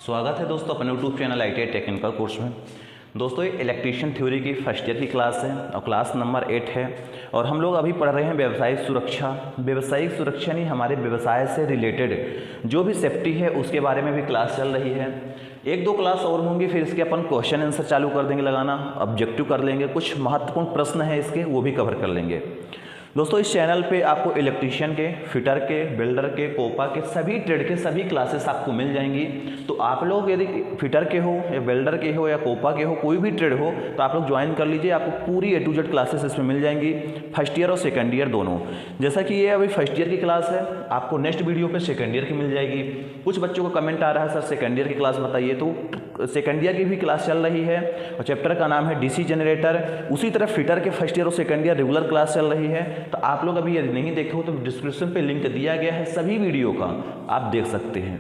स्वागत है दोस्तों अपने YouTube channel ITI technical course में। दोस्तों ये इलेक्ट्रीशियन थ्योरी की फर्स्ट ईयर की क्लास है और क्लास नंबर 8 है और हम लोग अभी पढ़ रहे हैं व्यावसायिक सुरक्षा। व्यावसायिक सुरक्षा नहीं, हमारे व्यवसाय से रिलेटेड जो भी सेफ्टी है उसके बारे में भी क्लास चल रही है। एक दो क्लास और होंगी, फिर इसके अपन क्वेश्चन आंसर चालू कर देंगे लगाना, ऑब्जेक्टिव कर लेंगे, कुछ महत्वपूर्ण प्रश्न हैं इसके वो भी कवर कर लेंगे। दोस्तों इस चैनल पे आपको इलेक्ट्रीशियन के, फिटर के, बिल्डर के, कोपा के सभी ट्रेड के सभी क्लासेस आपको मिल जाएंगी। तो आप लोग यदि फिटर के हो या बिल्डर के हो या कोपा के हो, कोई भी ट्रेड हो तो आप लोग ज्वाइन कर लीजिए। आपको पूरी A to Z क्लासेस इसमें मिल जाएंगी, फर्स्ट ईयर और सेकंड ईयर दोनों। जैसा कि ये अभी फर्स्ट ईयर की क्लास है, आपको नेक्स्ट वीडियो पे सेकंड ईयर की मिल जाएगी। कुछ बच्चों को कमेंट आ रहा है सर सेकंड ईयर की क्लास बताइए, तो सेकंड ईयर की भी क्लास चल रही है और चैप्टर का नाम है DC जनरेटर। उसी तरह फिटर के फर्स्ट ईयर और सेकंड ईयर रेगुलर क्लास चल रही है। तो आप लोग अभी यदि नहीं देखे हो तो डिस्क्रिप्शन पे लिंक दिया गया है, सभी वीडियो का आप देख सकते हैं।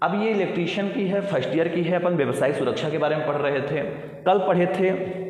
अब ये इलेक्ट्रीशियन की है, फर्स्ट ईयर की है। अपन व्यवसायिक सुरक्षा के बारे में पढ़ रहे थे, कल पढ़े थे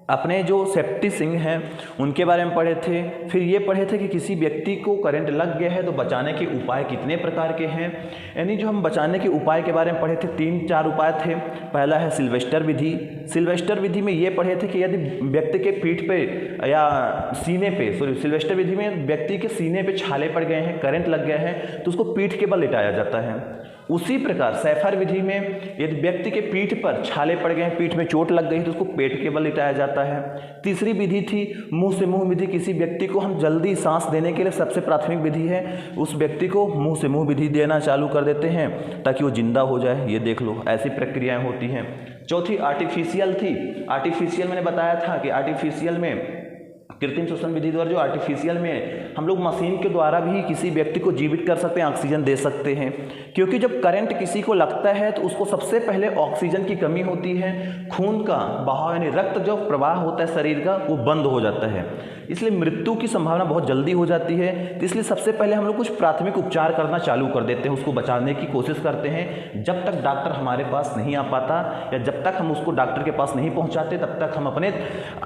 अपने जो सेफ्टी सिंह हैं उनके बारे में पढ़े थे। फिर ये पढ़े थे कि किसी व्यक्ति को करंट लग गया है तो बचाने के उपाय कितने प्रकार के हैं। यानी जो हम बचाने के उपाय के बारे में पढ़े थे 3-4 उपाय थे। पहला है सिल्वेस्टर विधि। सिल्वेस्टर विधि में ये पढ़े थे कि यदि व्यक्ति के पीठ पे या सीने पे, सिल्वेस्टर विधि में व्यक्ति के सीने पे छाले पड़ गए हैं, करंट लग गया है तो उसको पीठ के बल लिटाया जाता है। उसी प्रकार सैफर विधि में यदि व्यक्ति के पीठ पर छाले पड़ गए हैं, पीठ में चोट लग गई तो उसको पेट के बल लिटाया जाता है। तीसरी विधि थी मुंह से मुंह विधि। किसी व्यक्ति को हम जल्दी सांस देने के लिए सबसे प्राथमिक विधि है, उस व्यक्ति को मुंह से मुंह विधि देना चालू कर देते हैं ताकि वो जिंदा हो जाए। ये देख लो, ऐसी प्रक्रियाएं होती हैं। चौथी आर्टिफिशियल थी। आर्टिफिशियल मैंने बताया था कि आर्टिफिशियल में कृत्रिम श्वसन विधि द्वारा जो आर्टिफिशियल में हम लोग मशीन के द्वारा भी किसी व्यक्ति को जीवित कर सकते हैं, ऑक्सीजन दे सकते हैं। क्योंकि जब करंट किसी को लगता है तो उसको सबसे पहले ऑक्सीजन की कमी होती है, खून का बहाव यानी रक्त जो प्रवाह होता है शरीर का वो बंद हो जाता है, इसलिए मृत्यु की संभावना बहुत जल्दी हो जाती है। तो इसलिए सबसे पहले हम लोग कुछ प्राथमिक उपचार करना चालू कर देते हैं, उसको बचाने की कोशिश करते हैं। जब तक डॉक्टर हमारे पास नहीं आ पाता या जब तक हम उसको डॉक्टर के पास नहीं पहुंचाते तब तक हम अपने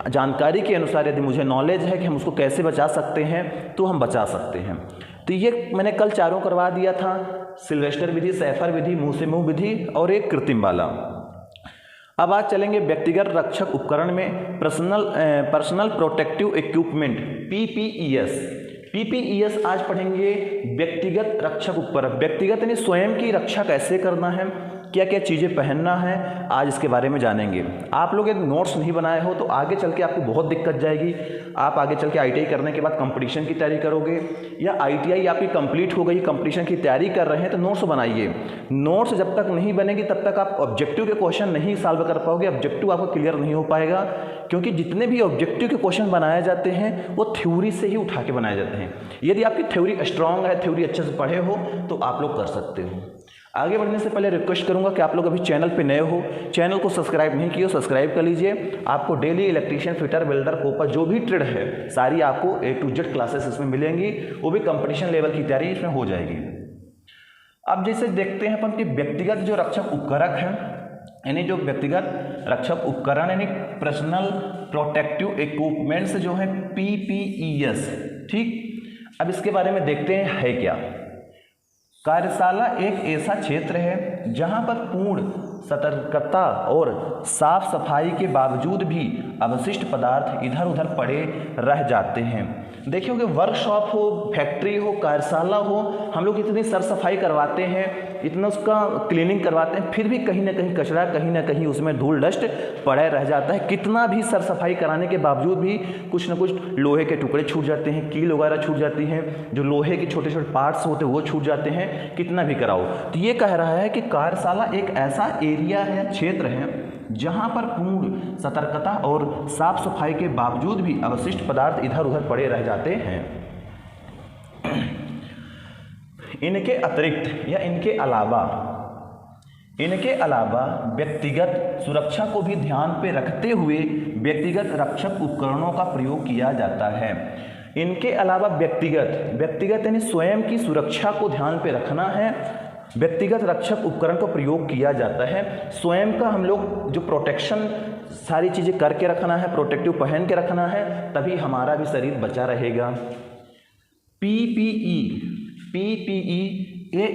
जानकारी के अनुसार, यदि मुझे नॉलेज है कि हम उसको कैसे बचा सकते हैं तो हम बचा सकते हैं। तो ये मैंने कल चारों करवा दिया था, सिल्वेस्टर विधि, सैफर विधि, मुंह से मुंह विधि और एक कृत्रिम वाला। अब आज चलेंगे व्यक्तिगत रक्षक उपकरण में personal protective equipment PPES। PPES आज पढ़ेंगे व्यक्तिगत रक्षक उपकरण। व्यक्तिगत यानी स्वयं की रक्षा कैसे करना है, क्या क्या चीज़ें पहनना है, आज इसके बारे में जानेंगे। आप लोग यदि नोट्स नहीं बनाए हो तो आगे चल के आपको बहुत दिक्कत जाएगी। आप आगे चल के ITI करने के बाद कंपटीशन की तैयारी करोगे या ITI आपकी कंप्लीट हो गई, कंपटीशन की तैयारी कर रहे हैं तो नोट्स बनाइए। नोट्स जब तक नहीं बनेगी तब तक आप ऑब्जेक्टिव के क्वेश्चन नहीं सॉल्व कर पाओगे, ऑब्जेक्टिव आपको क्लियर नहीं हो पाएगा। क्योंकि जितने भी ऑब्जेक्टिव के क्वेश्चन बनाए जाते हैं वो थ्योरी से ही उठा के बनाए जाते हैं। यदि आपकी थ्योरी स्ट्रांग है, थ्योरी अच्छे से पढ़े हो तो आप लोग कर सकते हो। आगे बढ़ने से पहले रिक्वेस्ट करूंगा कि आप लोग अभी चैनल पे नए हो, चैनल को सब्सक्राइब नहीं किए हो सब्सक्राइब कर लीजिए। आपको daily electrician, fitter, builder, COPA जो भी ट्रेड है सारी आपको A to Z क्लासेस इसमें मिलेंगी, वो भी कंपटीशन लेवल की तैयारी इसमें हो जाएगी। अब जैसे देखते हैं अपन कि व्यक्तिगत जो रक्षक उपकरण है, यानी जो व्यक्तिगत रक्षक उपकरण यानी पर्सनल प्रोटेक्टिव इक्विपमेंट्स जो है PPES। ठीक, अब इसके बारे में देखते हैं है क्या। कार्यशाला एक ऐसा क्षेत्र है जहां पर पूर्ण सतर्कता और साफ सफाई के बावजूद भी अवशिष्ट पदार्थ इधर उधर पड़े रह जाते हैं। देखिए कि वर्कशॉप हो, फैक्ट्री हो, कार्यशाला हो, हम लोग इतनी सर सफाई करवाते हैं, इतना उसका क्लीनिंग करवाते हैं, फिर भी कहीं ना कहीं कचरा, कहीं ना कहीं उसमें धूल डस्ट पड़े रह जाता है। कितना भी सर सफाई कराने के बावजूद भी कुछ ना कुछ लोहे के टुकड़े छूट जाते हैं, कील वगैरह छूट जाती हैं, जो लोहे के छोटे छोटे पार्ट्स होते हैं वो छूट जाते हैं, कितना भी कराओ। तो ये कह रहा है कि कार्यशाला एक ऐसा एरिया है, क्षेत्र है जहां पर पूर्ण सतर्कता और साफ सफाई के बावजूद भी अवशिष्ट पदार्थ इधर उधर पड़े रह जाते हैं। इनके अतिरिक्त या इनके अलावा व्यक्तिगत सुरक्षा को भी ध्यान पे रखते हुए व्यक्तिगत रक्षक उपकरणों का प्रयोग किया जाता है। इनके अलावा व्यक्तिगत यानी स्वयं की सुरक्षा को ध्यान पे रखना है, व्यक्तिगत रक्षक उपकरण का प्रयोग किया जाता है। स्वयं का हम लोग जो प्रोटेक्शन सारी चीज़ें करके रखना है, प्रोटेक्टिव पहन के रखना है, तभी हमारा भी शरीर बचा रहेगा। PPE ये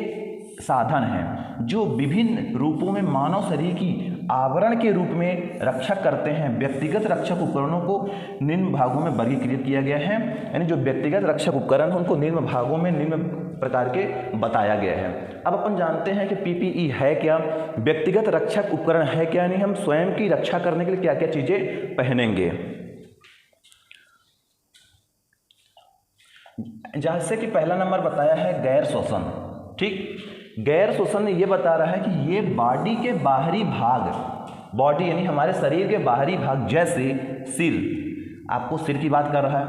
साधन हैं जो विभिन्न रूपों में मानव शरीर की आवरण के रूप में रक्षा करते हैं। व्यक्तिगत रक्षक उपकरणों को निम्न भागों में वर्गीकृत किया गया है, यानी जो व्यक्तिगत रक्षक उपकरण हैं उनको निम्न भागों में निम्न प्रकार के बताया गया है। अब अपन जानते हैं कि पीपीई है क्या, व्यक्तिगत रक्षक उपकरण है क्या, यानी हम स्वयं की रक्षा करने के लिए क्या क्या चीजें पहनेंगे। जैसे कि पहला नंबर बताया है गैर शोषण। ठीक, गैर शोषण ये बता रहा है कि ये बॉडी के बाहरी भाग, बॉडी यानी हमारे शरीर के बाहरी भाग जैसे सिर, आपको सिर की बात कर रहा है,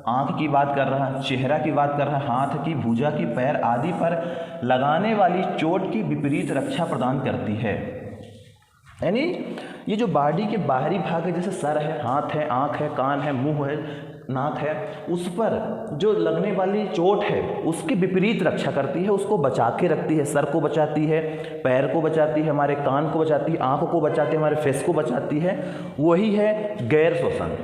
आंख की बात कर रहा है, चेहरा की बात कर रहा है, हाथ की, भुजा की, पैर आदि पर लगाने वाली चोट की विपरीत रक्षा प्रदान करती है। यानी ये जो बॉडी के बाहरी भाग है, जैसे सर है, हाथ है, आंख है, कान है, मुंह है, नाक है, उस पर जो लगने वाली चोट है उसकी विपरीत रक्षा करती है, उसको बचा के रखती है। सर को बचाती है, पैर को बचाती है, हमारे कान को बचाती है, आंखों को बचाती है, हमारे फेस को बचाती है। वही है गैर शोषण।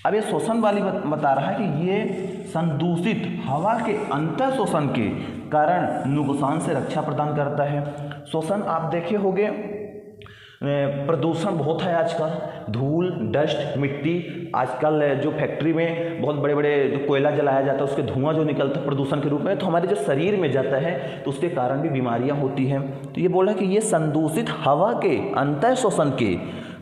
अब ये शोषण वाली बता रहा है कि ये संदूषित हवा के अंतर शोषण के कारण नुकसान से रक्षा प्रदान करता है। शोषण आप देखे होंगे, प्रदूषण बहुत है आजकल, धूल, डस्ट, मिट्टी, आजकल जो फैक्ट्री में बहुत बड़े बड़े जो कोयला जलाया जाता है उसके धुआं जो निकलता है प्रदूषण के रूप में, तो हमारे जो शरीर में जाता है तो उसके कारण भी बीमारियां होती हैं। तो ये बोला कि ये संदूषित हवा के अंतर शोषण के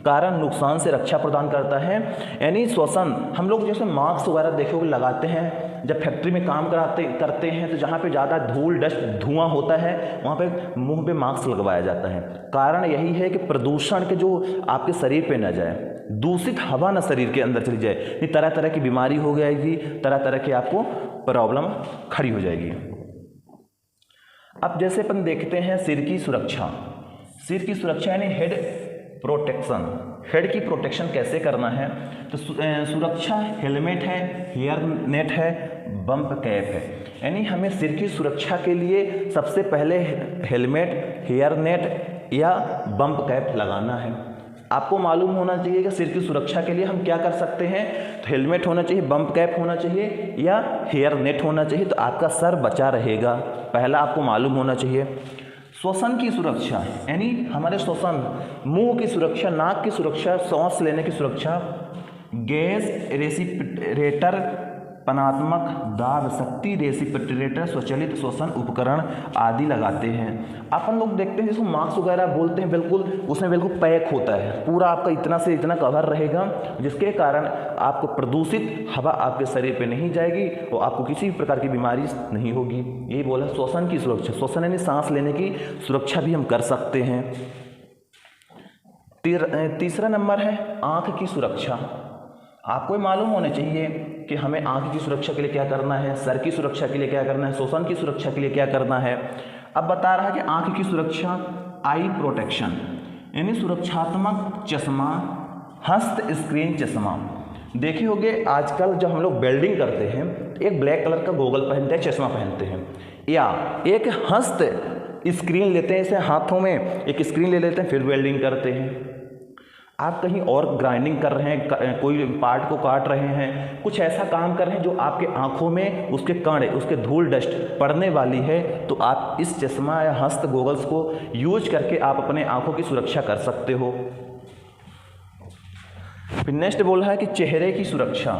कारण नुकसान से रक्षा प्रदान करता है। यानी श्वसन, हम लोग जैसे मास्क वगैरह देखोगे लगाते हैं, जब फैक्ट्री में काम करते हैं तो जहाँ पे ज़्यादा धूल, डस्ट, धुआं होता है वहाँ पे मुंह पे मास्क लगवाया जाता है। कारण यही है कि प्रदूषण के जो आपके शरीर पे न जाए, दूषित हवा न शरीर के अंदर चली जाए, ये तरह तरह की बीमारी हो जाएगी, तरह तरह की आपको प्रॉब्लम खड़ी हो जाएगी। अब जैसे अपन देखते हैं सिर की सुरक्षा। सिर की सुरक्षा यानी हेड प्रोटेक्शन, हेड की प्रोटेक्शन कैसे करना है, तो सुरक्षा हेलमेट है, हेयर नेट है, बम्प कैप है। यानी हमें सिर की सुरक्षा के लिए सबसे पहले हेलमेट, हेयर नेट या बम्प कैप लगाना है। आपको मालूम होना चाहिए कि सिर की सुरक्षा के लिए हम क्या कर सकते हैं। तो हेलमेट होना चाहिए, बम्प कैप होना चाहिए या हेयर नेट होना चाहिए, तो आपका सर बचा रहेगा। पहला आपको मालूम होना चाहिए। श्वसन की सुरक्षा यानी हमारे श्वसन, मुंह की सुरक्षा, नाक की सुरक्षा, सांस लेने की सुरक्षा, गैस रेसिपिरेटर, पनात्मक दाब शक्ति रेसिपिरेटर, स्वचालित श्वसन उपकरण आदि लगाते हैं। अपन लोग देखते हैं जिसको मास्क वगैरह बोलते हैं, बिल्कुल उसमें बिल्कुल पैक होता है, पूरा आपका इतना से इतना कवर रहेगा, जिसके कारण आपको प्रदूषित हवा आपके शरीर पे नहीं जाएगी और आपको किसी भी प्रकार की बीमारी नहीं होगी। यही बोला श्वसन की सुरक्षा। श्वसन यानी सांस लेने की सुरक्षा भी हम कर सकते हैं। तीसरा नंबर है आँख की सुरक्षा। आपको मालूम होना चाहिए कि हमें आँख की सुरक्षा के लिए क्या करना है, सर की सुरक्षा के लिए क्या करना है, श्वसन की सुरक्षा के लिए क्या करना है। अब बता रहा है कि आँख की सुरक्षा, आई प्रोटेक्शन यानी सुरक्षात्मक चश्मा, हस्त स्क्रीन चश्मा। देखे होंगे आजकल जब हम लोग वेल्डिंग करते हैं एक ब्लैक कलर का गोगल पहनते हैं, चश्मा पहनते हैं, या एक हस्त स्क्रीन लेते हैं, इसे हाथों में एक स्क्रीन ले लेते हैं, फिर वेल्डिंग करते हैं। आप कहीं और ग्राइंडिंग कर रहे हैं, कोई पार्ट को काट रहे हैं, कुछ ऐसा काम कर रहे हैं जो आपके आंखों में उसके कण, उसके धूल डस्ट पड़ने वाली है, तो आप इस चश्मा या हस्त गोगल्स को यूज करके आप अपने आंखों की सुरक्षा कर सकते हो। फिर नेक्स्ट बोला है कि चेहरे की सुरक्षा।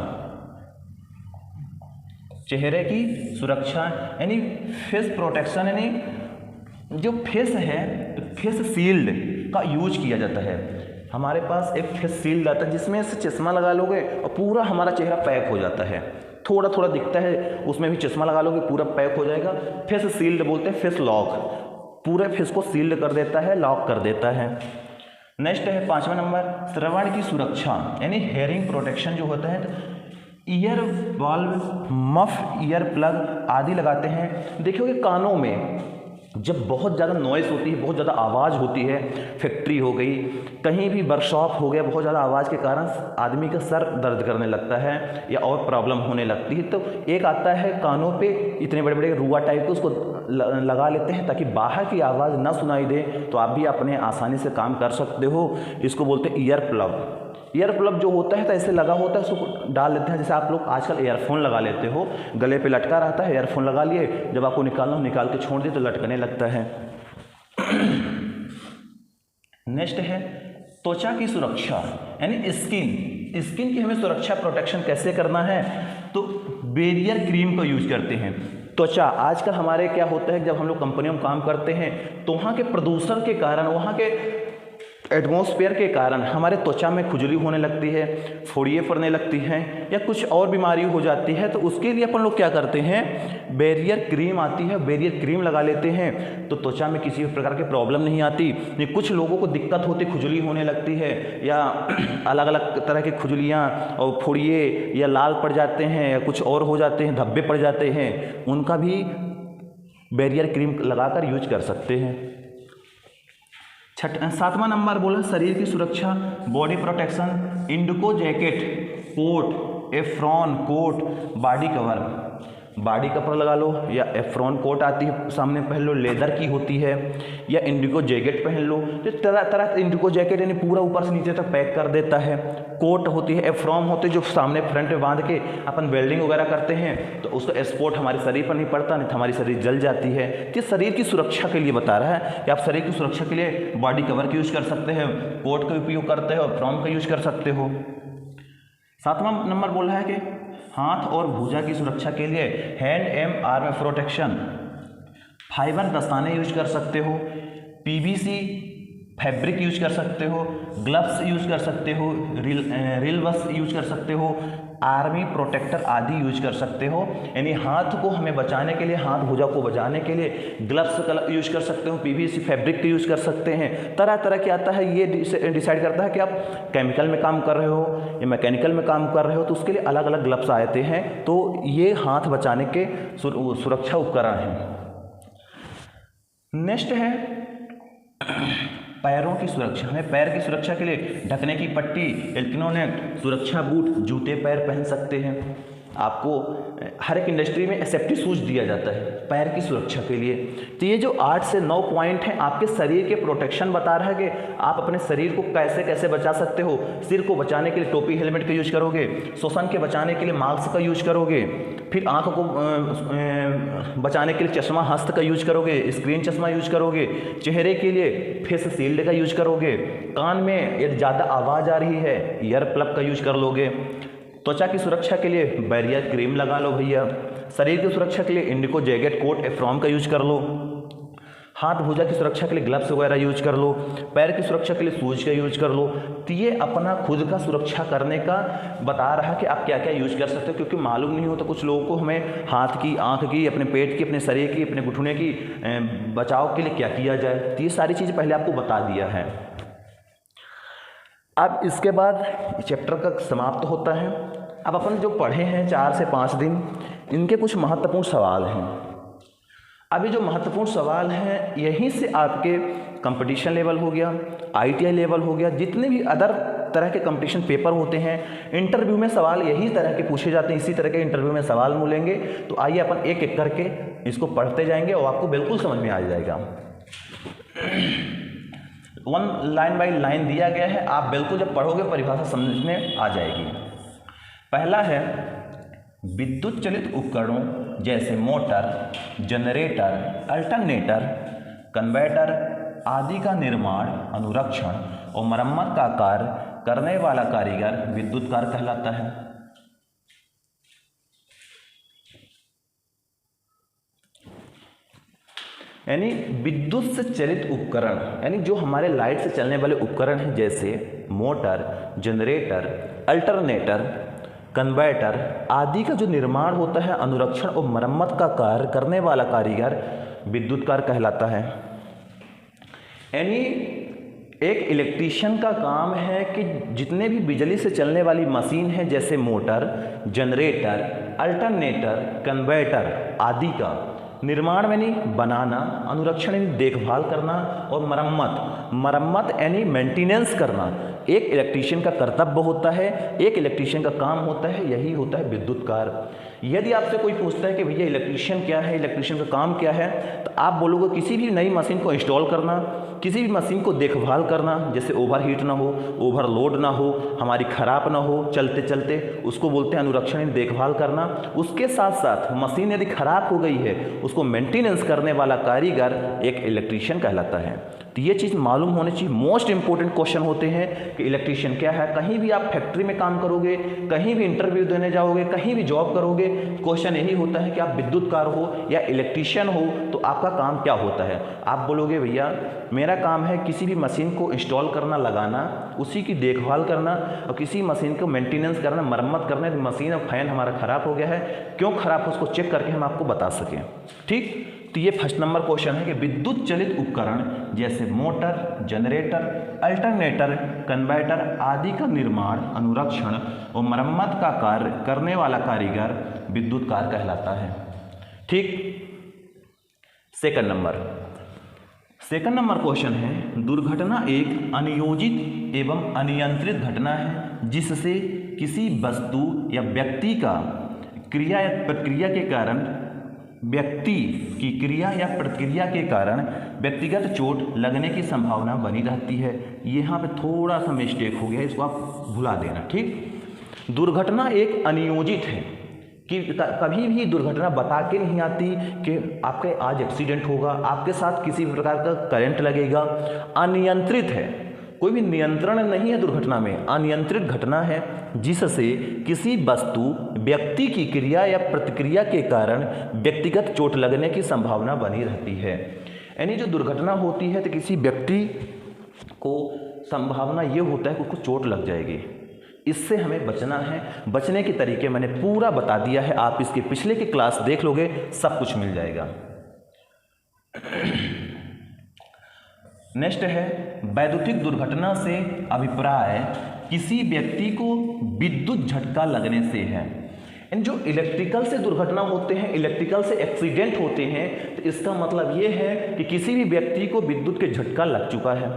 चेहरे की सुरक्षा यानी फेस प्रोटेक्शन, यानी जो फेस है फेस शील्ड का यूज किया जाता है। हमारे पास एक फेस शील्ड आता है जिसमें से चश्मा लगा लोगे और पूरा हमारा चेहरा पैक हो जाता है, थोड़ा थोड़ा दिखता है, उसमें भी चश्मा लगा लोगे पूरा पैक हो जाएगा। फेस शील्ड बोलते हैं, फेस लॉक, पूरे फेस को शील्ड कर देता है, लॉक कर देता है। नेक्स्ट है 5वां नंबर श्रवण की सुरक्षा यानी हेयरिंग प्रोटेक्शन जो होता है, year bulb, muff, ear plug आदि लगाते हैं। देखिए कानों में जब बहुत ज़्यादा नॉइज़ होती है, बहुत ज़्यादा आवाज़ होती है, फैक्ट्री हो गई, कहीं भी वर्कशॉप हो गया, बहुत ज़्यादा आवाज़ के कारण आदमी का सर दर्द करने लगता है या और प्रॉब्लम होने लगती है, तो एक आता है कानों पे इतने बड़े बड़े रुआ टाइप के, उसको लगा लेते हैं ताकि बाहर की आवाज़ ना सुनाई दे, तो आप भी अपने आसानी से काम कर सकते हो। इसको बोलते हैं ईयर प्लग। ईयर प्लग जो होता है तो ऐसे लगा होता है, उसको डाल लेते हैं। जैसे आप लोग आजकल ईयरफोन लगा लेते हो, गले पे लटका रहता है, ईयरफोन लगा लिए, जब आपको निकालना हो निकाल के छोड़ दिए तो लटकने लगता है। नेक्स्ट है त्वचा की सुरक्षा, यानी स्किन की हमें सुरक्षा प्रोटेक्शन कैसे करना है, तो बैरियर क्रीम का यूज करते हैं। त्वचा आजकल हमारे क्या होता है, जब हम लोग कंपनियों में काम करते हैं तो वहाँ के प्रदूषण के कारण, वहाँ के एटमॉस्फेयर के कारण हमारे त्वचा में खुजली होने लगती है, फोड़ियाँ पड़ने लगती हैं, या कुछ और बीमारी हो जाती है। तो उसके लिए अपन लोग क्या करते हैं, बैरियर क्रीम आती है, बैरियर क्रीम लगा लेते हैं, तो त्वचा में किसी भी प्रकार की प्रॉब्लम नहीं आती। कुछ लोगों को दिक्कत होती, खुजली होने लगती है, या अलग अलग तरह की खुजलियाँ और फोड़िए, या लाल पड़ जाते हैं, या कुछ और हो जाते हैं, धब्बे पड़ जाते हैं, उनका भी बैरियर क्रीम लगाकर यूज कर सकते हैं। 7वां नंबर बोला शरीर की सुरक्षा, बॉडी प्रोटेक्शन, इंडिको jacket, coat, apron coat, body cover लगा लो, या एफ्रॉन कोट आती है सामने पहन लो, लेदर की होती है, या इंडिको जैकेट पहन लो। तो तरह तरह इंडिको जैकेट यानी पूरा ऊपर से नीचे तक पैक कर देता है। कोट होती है, एफ्रॉन होती है जो सामने फ्रंट में बांध के अपन वेल्डिंग वगैरह करते हैं, तो उसका स्पॉट हमारे शरीर पर नहीं पड़ता, नहीं तो हमारी शरीर जल जाती है। तो शरीर की सुरक्षा के लिए बता रहा है कि आप शरीर की सुरक्षा के लिए बॉडी कवर का यूज कर सकते हैं, कोट का उपयोग करते हो, एफ्रॉन का यूज कर सकते हो। 7वां नंबर बोला है कि हाथ और भुजा की सुरक्षा के लिए hand and arm protection, fibre दस्ताने यूज कर सकते हो, पीवीसी फैब्रिक यूज कर सकते हो, ग्लव्स यूज कर सकते हो, रिलवस यूज कर सकते हो, आर्मी प्रोटेक्टर आदि यूज कर सकते हो। यानी हाथ को हमें बचाने के लिए, हाथ भुजा को बचाने के लिए ग्लव्स का यूज कर सकते हो, पीवीसी फैब्रिक का यूज कर सकते हैं। तरह तरह के आता है, ये डिसाइड करता है कि आप केमिकल में काम कर रहे हो या मैकेनिकल में काम कर रहे हो, तो उसके लिए अलग अलग ग्लव्स आते हैं। तो ये हाथ बचाने के सुरक्षा उपकरण हैं। नेक्स्ट है पैरों की सुरक्षा। हमें पैर की सुरक्षा के लिए ढकने की पट्टी, एल्किनोनेट, सुरक्षा बूट, जूते पैर पहन सकते हैं। आपको हर एक इंडस्ट्री में सेफ्टी शूज दिया जाता है पैर की सुरक्षा के लिए। तो ये जो 8 से 9 पॉइंट हैं आपके शरीर के प्रोटेक्शन बता रहा है कि आप अपने शरीर को कैसे कैसे बचा सकते हो। सिर को बचाने के लिए टोपी हेलमेट का यूज करोगे, श्वसन के बचाने के लिए मास्क का यूज करोगे, फिर आँख को बचाने के लिए चश्मा हस्त का यूज करोगे, स्क्रीन चश्मा यूज करोगे, चेहरे के लिए फेस शील्ड का यूज करोगे, कान में यदि ज़्यादा आवाज़ आ रही है ईयर प्लग का यूज कर लोगे, त्वचा की सुरक्षा के लिए बैरियर क्रीम लगा लो भैया, शरीर की सुरक्षा के लिए इंडिको जैकेट, कोट, एफ्रॉन का यूज कर लो, हाथ भुजा की सुरक्षा के लिए ग्लव्स वगैरह यूज कर लो, पैर की सुरक्षा के लिए शूज का यूज कर लो। तो ये अपना खुद का सुरक्षा करने का बता रहा है कि आप क्या क्या यूज कर सकते हो, क्योंकि मालूम नहीं होता कुछ लोगों को हमें हाथ की, आँख की, अपने पेट की, अपने शरीर की, अपने घुटने की बचाव के लिए क्या किया जाए। तो ये सारी चीज़ पहले आपको बता दिया है। अब इसके बाद चैप्टर का समाप्त होता है। अब अपन जो पढ़े हैं 4 से 5 दिन, इनके कुछ महत्वपूर्ण सवाल हैं। अभी जो महत्वपूर्ण सवाल हैं यहीं से आपके कंपटीशन लेवल हो गया, ITI लेवल हो गया, जितने भी अदर तरह के कंपटीशन पेपर होते हैं, इंटरव्यू में सवाल यही तरह के पूछे जाते हैं, इसी तरह के इंटरव्यू में सवाल मिलेंगे। तो आइए अपन एक एक करके इसको पढ़ते जाएंगे और आपको बिल्कुल समझ में आ जाएगा। 1 लाइन बाय लाइन दिया गया है, आप बिल्कुल जब पढ़ोगे परिभाषा समझ में आ जाएगी। पहला है विद्युत चलित उपकरणों जैसे मोटर, जनरेटर, अल्टरनेटर, कन्वर्टर आदि का निर्माण, अनुरक्षण और मरम्मत का कार्य करने वाला कारीगर विद्युतकार कहलाता है। यानी विद्युत से चलित उपकरण, यानी जो हमारे लाइट से चलने वाले उपकरण हैं जैसे मोटर, जनरेटर, अल्टरनेटर, कन्वर्टर आदि का जो निर्माण होता है, अनुरक्षण और मरम्मत का कार्य करने वाला कारीगर विद्युतकार कहलाता है। यानी एक इलेक्ट्रीशियन का काम है कि जितने भी बिजली से चलने वाली मशीन है जैसे मोटर, जनरेटर, अल्टरनेटर, कन्वर्टर आदि का निर्माण यानी बनाना, अनुरक्षण यानी देखभाल करना और मरम्मत यानी मेंटेनेंस करना एक इलेक्ट्रीशियन का कर्तव्य होता है, एक इलेक्ट्रीशियन का काम होता है, यही होता है विद्युतकार। यदि आपसे कोई पूछता है कि भैया इलेक्ट्रीशियन क्या है, इलेक्ट्रीशियन का काम क्या है, तो आप बोलोगे किसी भी नई मशीन को इंस्टॉल करना, किसी भी मशीन को देखभाल करना, जैसे ओवरहीट ना हो, ओवरलोड ना हो, हमारी ख़राब ना हो चलते चलते, उसको बोलते हैं अनुरक्षण यानी देखभाल करना। उसके साथ साथ मशीन यदि ख़राब हो गई है उसको मेंटेनेंस करने वाला कारीगर एक इलेक्ट्रीशियन कहलाता है। तो ये चीज़ मालूम होनी चाहिए। मोस्ट इंपॉर्टेंट क्वेश्चन होते हैं कि इलेक्ट्रीशियन क्या है। कहीं भी आप फैक्ट्री में काम करोगे, कहीं भी इंटरव्यू देने जाओगे, कहीं भी जॉब करोगे, क्वेश्चन यही होता है कि आप विद्युतकार हो या इलेक्ट्रीशियन हो तो आपका काम क्या होता है। आप बोलोगे भैया मेरा काम है किसी भी मशीन को इंस्टॉल करना, लगाना, उसी की देखभाल करना और किसी मशीन को मेंटेनेंस करना, मरम्मत करना। मशीन और फैन हमारा ख़राब हो गया है, क्यों ख़राब है उसको चेक करके हम आपको बता सकें। ठीक, तो ये फर्स्ट नंबर क्वेश्चन है कि विद्युत चलित उपकरण जैसे मोटर, जनरेटर, अल्टरनेटर, कन्वर्टर आदि का निर्माण, अनुरक्षण और मरम्मत का कार्य करने वाला कारीगर विद्युतकार कहलाता है। ठीक, सेकंड नंबर क्वेश्चन है दुर्घटना एक अनियोजित एवं अनियंत्रित घटना है जिससे किसी वस्तु या व्यक्ति का क्रिया या प्रतिक्रिया के कारण व्यक्तिगत चोट लगने की संभावना बनी रहती है। यहाँ पे थोड़ा सा मिस्टेक हो गया है, इसको आप भुला देना। ठीक, दुर्घटना एक अनियोजित है कि कभी भी दुर्घटना बता के नहीं आती कि आपके आज एक्सीडेंट होगा, आपके साथ किसी प्रकार का करंट लगेगा। अनियंत्रित है, कोई भी नियंत्रण नहीं है दुर्घटना में, अनियंत्रित घटना है जिससे किसी वस्तु व्यक्ति की क्रिया या प्रतिक्रिया के कारण व्यक्तिगत चोट लगने की संभावना बनी रहती है। यानी जो दुर्घटना होती है तो किसी व्यक्ति को संभावना ये होता है कि उसको चोट लग जाएगी, इससे हमें बचना है। बचने के तरीके मैंने पूरा बता दिया है, आप इसके पिछले की क्लास देख लोगे सब कुछ मिल जाएगा। नेक्स्ट है वैद्युतिक दुर्घटना से अभिप्राय किसी व्यक्ति को विद्युत झटका लगने से है। इन जो इलेक्ट्रिकल से दुर्घटना होते हैं, इलेक्ट्रिकल से एक्सीडेंट होते हैं, तो इसका मतलब ये है कि किसी भी व्यक्ति को विद्युत के झटका लग चुका है।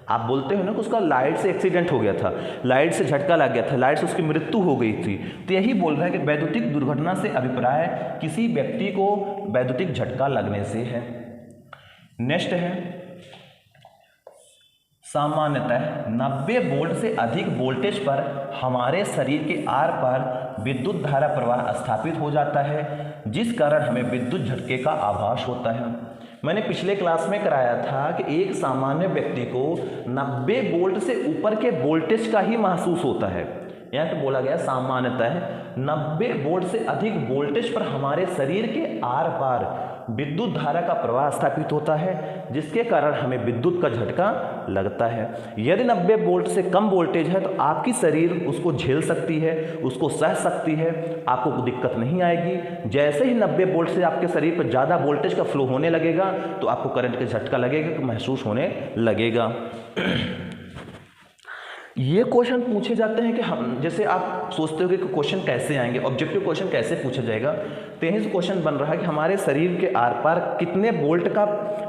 आप बोलते हो ना कि उसका लाइट से एक्सीडेंट हो गया था, लाइट से झटका लग गया था, लाइट से उसकी मृत्यु हो गई थी, तो यही बोल रहा है कि वैद्युतिक दुर्घटना से अभिप्राय किसी व्यक्ति को वैद्युतिक झटका लगने से है। नेक्स्ट है सामान्यतः 90 वोल्ट से अधिक वोल्टेज पर हमारे शरीर के आर पार विद्युत धारा प्रवाह स्थापित हो जाता है, जिस कारण हमें विद्युत झटके का आभास होता है। मैंने पिछले क्लास में कराया था कि एक सामान्य व्यक्ति को 90 वोल्ट से ऊपर के वोल्टेज का ही महसूस होता है। यहाँ पे बोला गया सामान्यतः 90 वोल्ट से अधिक वोल्टेज पर हमारे शरीर के आर पार विद्युत धारा का प्रवाह स्थापित होता है, जिसके कारण हमें विद्युत का झटका लगता है। यदि 90 वोल्ट से कम वोल्टेज है तो आपकी शरीर उसको झेल सकती है, उसको सह सकती है, आपको दिक्कत नहीं आएगी। जैसे ही 90 वोल्ट से आपके शरीर पर ज़्यादा वोल्टेज का फ्लो होने लगेगा तो आपको करंट का झटका लगेगा, महसूस होने लगेगा। ये क्वेश्चन पूछे जाते हैं कि हम, जैसे आप सोचते हो कि क्वेश्चन कैसे आएंगे, ऑब्जेक्टिव क्वेश्चन कैसे पूछा जाएगा, तो यही से क्वेश्चन बन रहा है कि हमारे शरीर के आर पार कितने वोल्ट का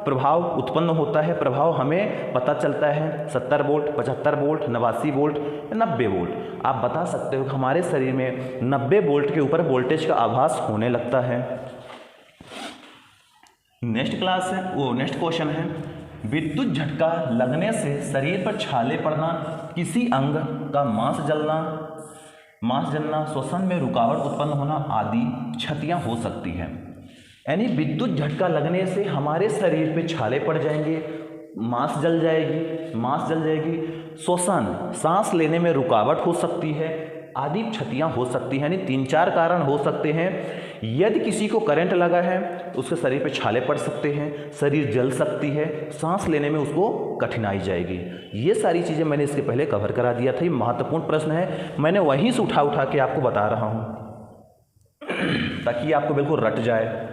प्रभाव उत्पन्न होता है। प्रभाव हमें पता चलता है 70 वोल्ट, 75 वोल्ट, 89 वोल्ट, 90 वोल्ट। आप बता सकते हो कि हमारे शरीर में 90 वोल्ट के ऊपर वोल्टेज का आभास होने लगता है। नेक्स्ट क्वेश्चन है विद्युत झटका लगने से शरीर पर छाले पड़ना, किसी अंग का मांस जलना, श्वसन में रुकावट उत्पन्न होना आदि क्षतियां हो सकती हैं। यानी विद्युत झटका लगने से हमारे शरीर पे छाले पड़ जाएंगे, मांस जल जाएगी, श्वसन, सांस लेने में रुकावट हो सकती है, आदि क्षतियां हो सकती हैं। यानी 3-4 कारण हो सकते हैं। यदि किसी को करंट लगा है उसके शरीर पे छाले पड़ सकते हैं, शरीर जल सकती है, सांस लेने में उसको कठिनाई जाएगी। ये सारी चीज़ें मैंने इसके पहले कवर करा दिया था। ये महत्वपूर्ण प्रश्न है, मैंने वहीं से उठा के आपको बता रहा हूँ ताकि आपको बिल्कुल रट जाए।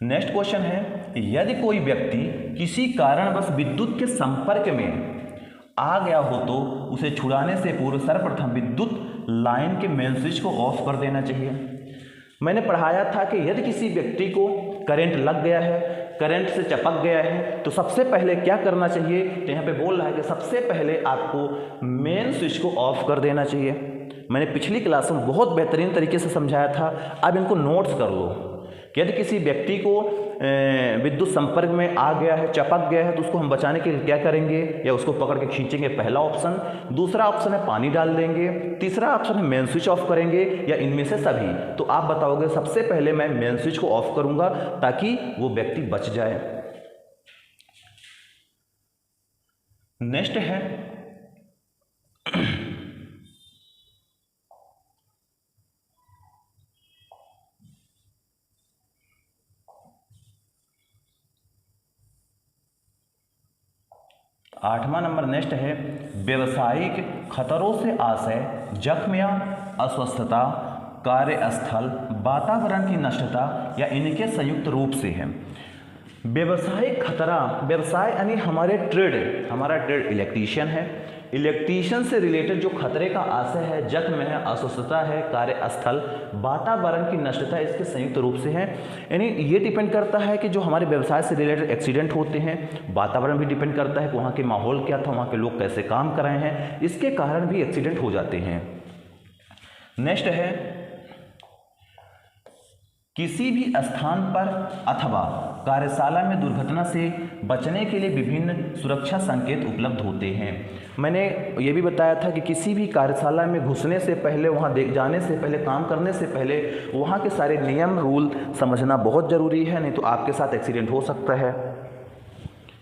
नेक्स्ट क्वेश्चन है यदि कोई व्यक्ति किसी कारणवश विद्युत के संपर्क में आ गया हो तो उसे छुड़ाने से पूर्व सर्वप्रथम विद्युत लाइन के मेन स्विच को ऑफ कर देना चाहिए। मैंने पढ़ाया था कि यदि किसी व्यक्ति को करंट लग गया है, करंट से चपक गया है, तो सबसे पहले क्या करना चाहिए। तो यहाँ पे बोल रहा है कि सबसे पहले आपको मेन स्विच को ऑफ कर देना चाहिए। मैंने पिछली क्लास में बहुत बेहतरीन तरीके से समझाया था, अब इनको नोट्स कर लो कि यदि किसी व्यक्ति को विद्युत संपर्क में आ गया है, चपक गया है, तो उसको हम बचाने के लिए क्या करेंगे, या उसको पकड़ के खींचेंगे, पहला ऑप्शन। दूसरा ऑप्शन है पानी डाल देंगे। तीसरा ऑप्शन है मेन स्विच ऑफ करेंगे, या इनमें से सभी। तो आप बताओगे सबसे पहले मैं मेन स्विच को ऑफ करूंगा ताकि वो व्यक्ति बच जाए। नेक्स्ट है 8वां नंबर नेक्स्ट है व्यवसायिक खतरों से आशय, जख्म या अस्वस्थता, कार्यस्थल, वातावरण की नष्टता या इनके संयुक्त रूप से है। व्यवसायिक खतरा, व्यवसाय यानी हमारा ट्रेड इलेक्ट्रीशियन है। इलेक्ट्रीशियन से रिलेटेड जो खतरे का आशय है, जख्म है, अस्वस्थता है, कार्यस्थल, वातावरण की नष्टता, इसके संयुक्त रूप से है। यानी ये डिपेंड करता है कि जो हमारे व्यवसाय से रिलेटेड एक्सीडेंट होते हैं, वातावरण भी डिपेंड करता है कि वहाँ के माहौल क्या था, वहाँ के लोग कैसे काम कर रहे हैं, इसके कारण भी एक्सीडेंट हो जाते हैं। नेक्स्ट है किसी भी स्थान पर अथवा कार्यशाला में दुर्घटना से बचने के लिए विभिन्न सुरक्षा संकेत उपलब्ध होते हैं। मैंने ये भी बताया था कि किसी भी कार्यशाला में घुसने से पहले, वहाँ जाने से पहले, काम करने से पहले वहाँ के सारे नियम रूल समझना बहुत ज़रूरी है, नहीं तो आपके साथ एक्सीडेंट हो सकता है।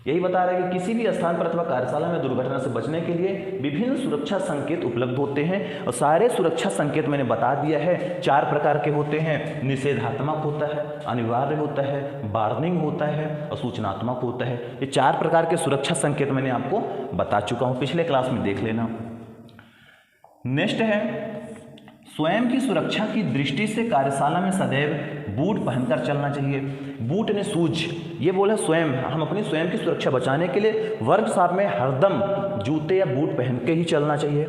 यही बता रहा है कि किसी भी स्थान पर अथवा कार्यशाला में दुर्घटना से बचने के लिए विभिन्न सुरक्षा संकेत उपलब्ध होते हैं। और सारे सुरक्षा संकेत मैंने बता दिया है, 4 प्रकार के होते हैं। निषेधात्मक होता है, अनिवार्य होता है, वार्निंग होता है और सूचनात्मक होता है। ये 4 प्रकार के सुरक्षा संकेत मैंने आपको बता चुका हूँ, पिछले क्लास में देख लेना। नेक्स्ट है स्वयं की सुरक्षा की दृष्टि से कार्यशाला में सदैव बूट पहनकर चलना चाहिए। बूट ने शूज, ये बोला स्वयं, हम अपनी स्वयं की सुरक्षा बचाने के लिए वर्कशॉप में हरदम जूते या बूट पहन के ही चलना चाहिए।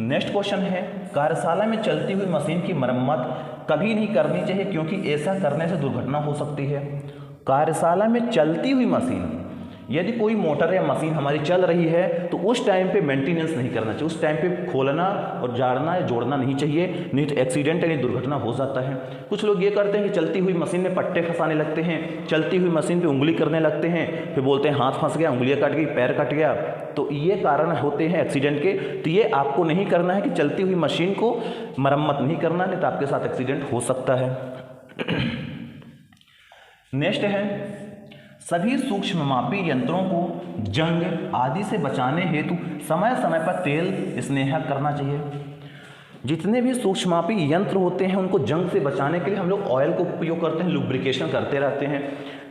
नेक्स्ट क्वेश्चन है कार्यशाला में चलती हुई मशीन की मरम्मत कभी नहीं करनी चाहिए क्योंकि ऐसा करने से दुर्घटना हो सकती है। कार्यशाला में चलती हुई मशीन, यदि कोई मोटर या मशीन हमारी चल रही है तो उस टाइम पे मेंटेनेंस नहीं करना चाहिए, उस टाइम पे खोलना और जाड़ना या जोड़ना नहीं चाहिए, नहीं तो एक्सीडेंट यानी दुर्घटना हो जाता है। कुछ लोग ये करते हैं कि चलती हुई मशीन में पट्टे फंसाने लगते हैं, चलती हुई मशीन पे उंगली करने लगते हैं, फिर बोलते हैं हाथ फंस गया, उंगलियां कट गई, पैर कट गया, तो ये कारण होते हैं एक्सीडेंट के। तो ये आपको नहीं करना है कि चलती हुई मशीन को मरम्मत नहीं करना, नहीं तो आपके साथ एक्सीडेंट हो सकता है। नेक्स्ट है सभी सूक्ष्ममापी यंत्रों को जंग आदि से बचाने हेतु समय समय पर तेल स्नेहक करना चाहिए। जितने भी सूक्ष्ममापी यंत्र होते हैं उनको जंग से बचाने के लिए हम लोग ऑयल को उपयोग करते हैं, लुब्रिकेशन करते रहते हैं।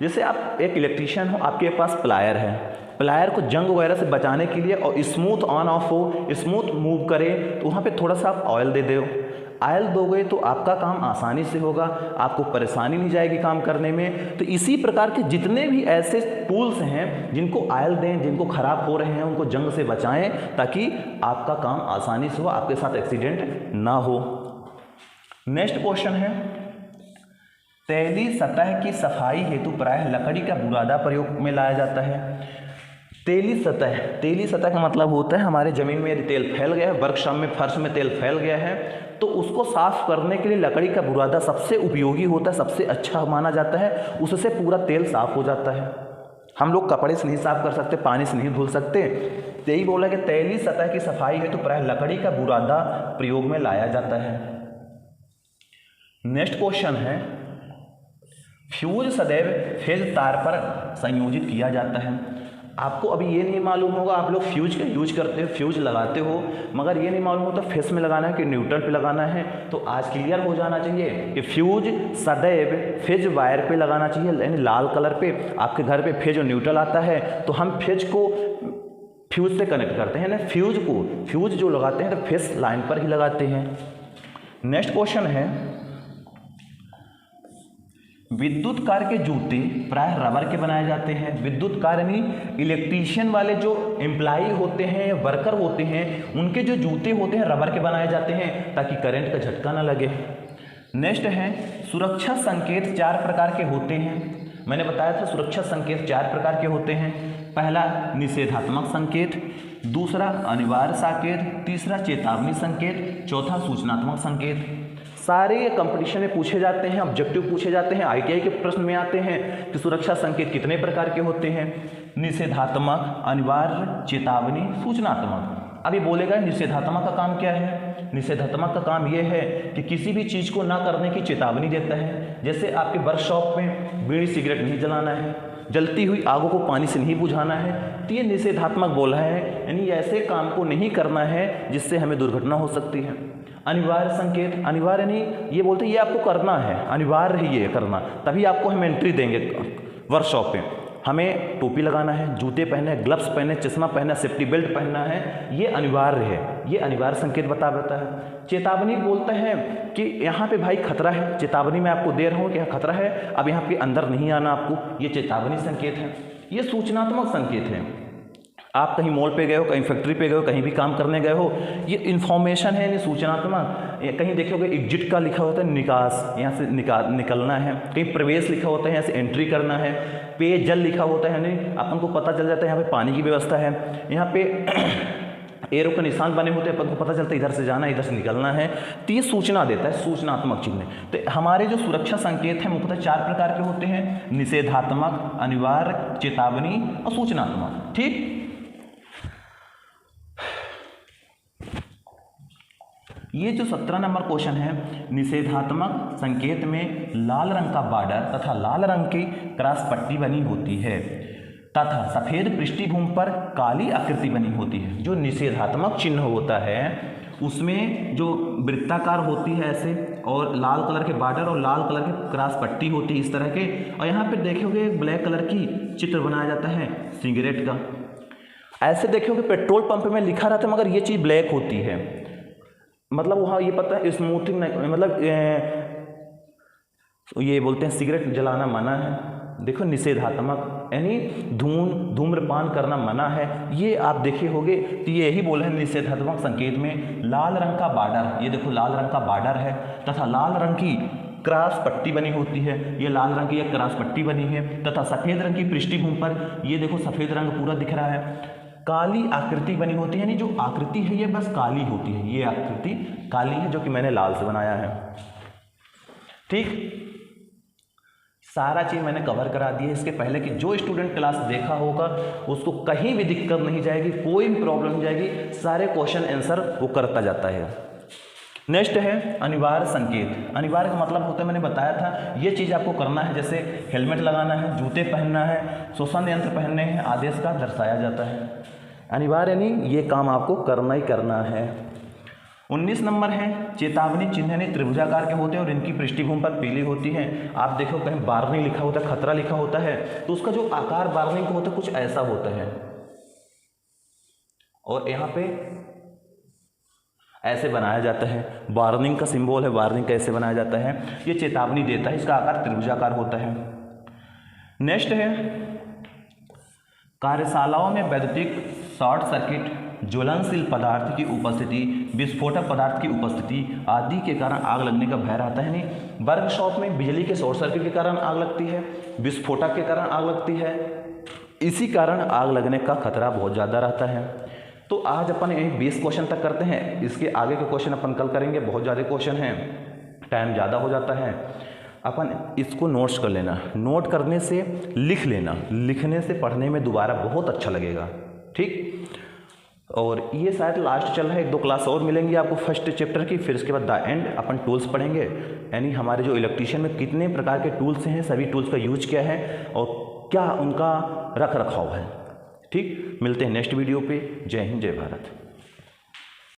जैसे आप एक इलेक्ट्रीशियन हो, आपके पास प्लायर है, प्लायर को जंग वगैरह से बचाने के लिए और स्मूथ ऑन ऑफ हो, स्मूथ मूव करे, तो वहाँ पे थोड़ा सा आप ऑयल दे दो। ऑयल दोगे तो आपका काम आसानी से होगा, आपको परेशानी नहीं जाएगी काम करने में। तो इसी प्रकार के जितने भी ऐसे टूल्स हैं जिनको ऑयल दें, जिनको ख़राब हो रहे हैं, उनको जंग से बचाएं ताकि आपका काम आसानी से हो, आपके साथ एक्सीडेंट ना हो। नेक्स्ट क्वेश्चन है तैलीय सतह की सफाई हेतु प्रायः लकड़ी का बुरादा प्रयोग में लाया जाता है। तेली सतह का मतलब होता है हमारे ज़मीन में यदि तेल फैल गया है, वर्कशॉप में फर्श में तेल फैल गया है, तो उसको साफ करने के लिए लकड़ी का बुरादा सबसे उपयोगी होता है, सबसे अच्छा माना जाता है, उससे पूरा तेल साफ हो जाता है। हम लोग कपड़े से नहीं साफ कर सकते, पानी से नहीं धुल सकते। यही बोला कि तैलीय सतह की सफाई है तो प्रायः लकड़ी का बुरादा प्रयोग में लाया जाता है। नेक्स्ट क्वेश्चन है फ्यूज सदैव फेज तार पर संयोजित किया जाता है। आपको अभी ये नहीं मालूम होगा, आप लोग फ्यूज का यूज करते हो, फ्यूज लगाते हो, मगर ये नहीं मालूम होता फेस में लगाना है कि न्यूट्रल पे लगाना है। तो आज क्लियर हो जाना चाहिए कि फ्यूज सदैव फेज वायर पे लगाना चाहिए, यानी लाल कलर पे। आपके घर पे फेज और न्यूट्रल आता है तो हम फेज को फ्यूज से कनेक्ट करते हैं ना, फ्यूज जो लगाते हैं तो फेस लाइन पर ही लगाते हैं। नेक्स्ट क्वेश्चन है विद्युत कार के जूते प्रायः रबर के बनाए जाते हैं। विद्युत कार यानी इलेक्ट्रीशियन वाले जो एम्प्लॉई होते हैं, वर्कर होते हैं, उनके जो जूते होते हैं रबर के बनाए जाते हैं ताकि करंट का झटका ना लगे। नेक्स्ट है सुरक्षा संकेत 4 प्रकार के होते हैं। मैंने बताया था सुरक्षा संकेत 4 प्रकार के होते हैं। पहला निषेधात्मक संकेत, दूसरा अनिवार्य संकेत, तीसरा चेतावनी संकेत, चौथा सूचनात्मक संकेत। सारे कंपटीशन में पूछे जाते हैं, ऑब्जेक्टिव पूछे जाते हैं, ITI के प्रश्न में आते हैं कि सुरक्षा संकेत कितने प्रकार के होते हैं। निषेधात्मक, अनिवार्य, चेतावनी, सूचनात्मक। अभी बोलेगा निषेधात्मक का काम क्या है। निषेधात्मक का काम यह है कि किसी भी चीज़ को ना करने की चेतावनी देता है। जैसे आपके वर्कशॉप में बीड़ी सिगरेट नहीं जलाना है, जलती हुई आगों को पानी से नहीं बुझाना है, तो ये निषेधात्मक बोला है, यानी ऐसे काम को नहीं करना है जिससे हमें दुर्घटना हो सकती है। अनिवार्य संकेत, अनिवार्य नहीं, ये बोलते हैं ये आपको करना है, अनिवार्य है ये करना, तभी आपको हम एंट्री देंगे वर्कशॉप पे। हमें टोपी लगाना है, जूते पहने, ग्लव्स पहने, चश्मा पहना, सेफ्टी बेल्ट पहनना है, ये अनिवार्य है, ये अनिवार्य संकेत बताता है। चेतावनी बोलता है कि यहाँ पे भाई खतरा है, चेतावनी मैं आपको दे रहा हूँ कि यहाँ खतरा है, अब यहाँ पे अंदर नहीं आना आपको, ये चेतावनी संकेत है। ये सूचनात्मक संकेत है। आप कहीं मॉल पे गए हो, कहीं फैक्ट्री पे गए हो, कहीं भी काम करने गए हो, ये इन्फॉर्मेशन है, ये सूचनात्मक। कहीं देखोगे एग्जिट का लिखा होता है, निकास, यहाँ से निकलना है। कहीं प्रवेश लिखा होता है, यहाँ से एंट्री करना है। पेयजल लिखा होता है, यानी अपन को पता चल जाता है यहाँ पे पानी की व्यवस्था है। यहाँ पे एरो के निशान बने होते हैं, अपन को पता चलता है इधर से जाना है, इधर से निकलना है। तो ये सूचना देता है, सूचनात्मक चिन्ह। तो हमारे जो सुरक्षा संकेत हैं मुख्यतः 4 प्रकार के होते हैं: निषेधात्मक, अनिवार्य, चेतावनी और सूचनात्मक। ठीक, ये जो 17 नंबर क्वेश्चन है, निषेधात्मक संकेत में लाल रंग का बॉर्डर तथा लाल रंग की क्रॉस पट्टी बनी होती है तथा सफेद पृष्ठभूमि पर काली आकृति बनी होती है। जो निषेधात्मक चिन्ह होता है उसमें जो वृत्ताकार होती है ऐसे, और लाल कलर के बॉर्डर और लाल कलर की क्रॉस पट्टी होती है इस तरह के, और यहाँ पे देखोगे ब्लैक कलर की चित्र बनाया जाता है सिगरेट का। ऐसे देखोगे पेट्रोल पंप में लिखा रहता है मगर ये चीज़ ब्लैक होती है, मतलब वहाँ ये पता है स्मूथिंग नहीं, मतलब ये बोलते हैं सिगरेट जलाना मना है। देखो निषेधात्मक, यानी धूम्रपान करना मना है, ये आप देखे होगे। तो यही बोला है निषेधात्मक संकेत में लाल रंग का बॉर्डर, ये देखो लाल रंग का बॉर्डर है तथा लाल रंग की क्रॉस पट्टी बनी होती है, ये लाल रंग की एक क्रॉस पट्टी बनी है तथा सफ़ेद रंग की पृष्ठभूमि पर ये देखो सफ़ेद रंग पूरा दिख रहा है। काली आकृति बनी होती है, यानी जो आकृति है ये बस काली होती है, ये आकृति काली है जो कि मैंने लाल से बनाया है। ठीक, सारा चीज़ मैंने कवर करा दी है। इसके पहले कि जो स्टूडेंट क्लास देखा होगा उसको कहीं भी दिक्कत नहीं जाएगी, कोई भी प्रॉब्लम नहीं जाएगी, सारे क्वेश्चन आंसर वो करता जाता है। नेक्स्ट है अनिवार्य संकेत। अनिवार्य का मतलब होता है, मैंने बताया था, ये चीज़ आपको करना है, जैसे हेलमेट लगाना है, जूते पहनना है, श्वसन यंत्र पहनने हैं, आदेश का दर्शाया जाता है। अनिवार्य नहीं, ये काम आपको करना ही करना है। 19 नंबर है चेतावनी चिन्ह, यानी त्रिभुजाकार के होते हैं और इनकी पृष्ठभूमि पर पीली होती है। आप देखो कहीं वार्निंग लिखा होता है, खतरा लिखा होता है, तो उसका जो आकार वार्निंग का होता है कुछ ऐसा होता है, और यहाँ पे ऐसे बनाया जाता है। वार्निंग का सिंबल है, वार्निंग कैसे बनाया जाता है, ये चेतावनी देता है, इसका आकार त्रिभुजाकार होता है। नेक्स्ट है कार्यशालाओं में वैद्युतिक शॉर्ट सर्किट, ज्वलनशील पदार्थ की उपस्थिति, विस्फोटक पदार्थ की उपस्थिति आदि के कारण आग लगने का भय रहता है। नहीं, वर्कशॉप में बिजली के शॉर्ट सर्किट के कारण आग लगती है, विस्फोटक के कारण आग लगती है, इसी कारण आग लगने का खतरा बहुत ज़्यादा रहता है। तो आज अपन यही 20 क्वेश्चन तक करते हैं, इसके आगे के क्वेश्चन अपन कल करेंगे। बहुत ज़्यादा क्वेश्चन हैं, टाइम ज़्यादा हो जाता है, अपन इसको नोट्स कर लेना, नोट करने से लिख लेना, लिखने से पढ़ने में दोबारा बहुत अच्छा लगेगा। ठीक, और ये शायद लास्ट चल रहा है, 1-2 क्लास और मिलेंगी आपको फर्स्ट चैप्टर की, फिर इसके बाद द एंड अपन टूल्स पढ़ेंगे, यानी हमारे जो इलेक्ट्रीशियन में कितने प्रकार के टूल्स हैं, सभी टूल्स का यूज क्या है और क्या उनका रख रखाव है। ठीक, मिलते हैं नेक्स्ट वीडियो पे। जय हिंद, जय भारत।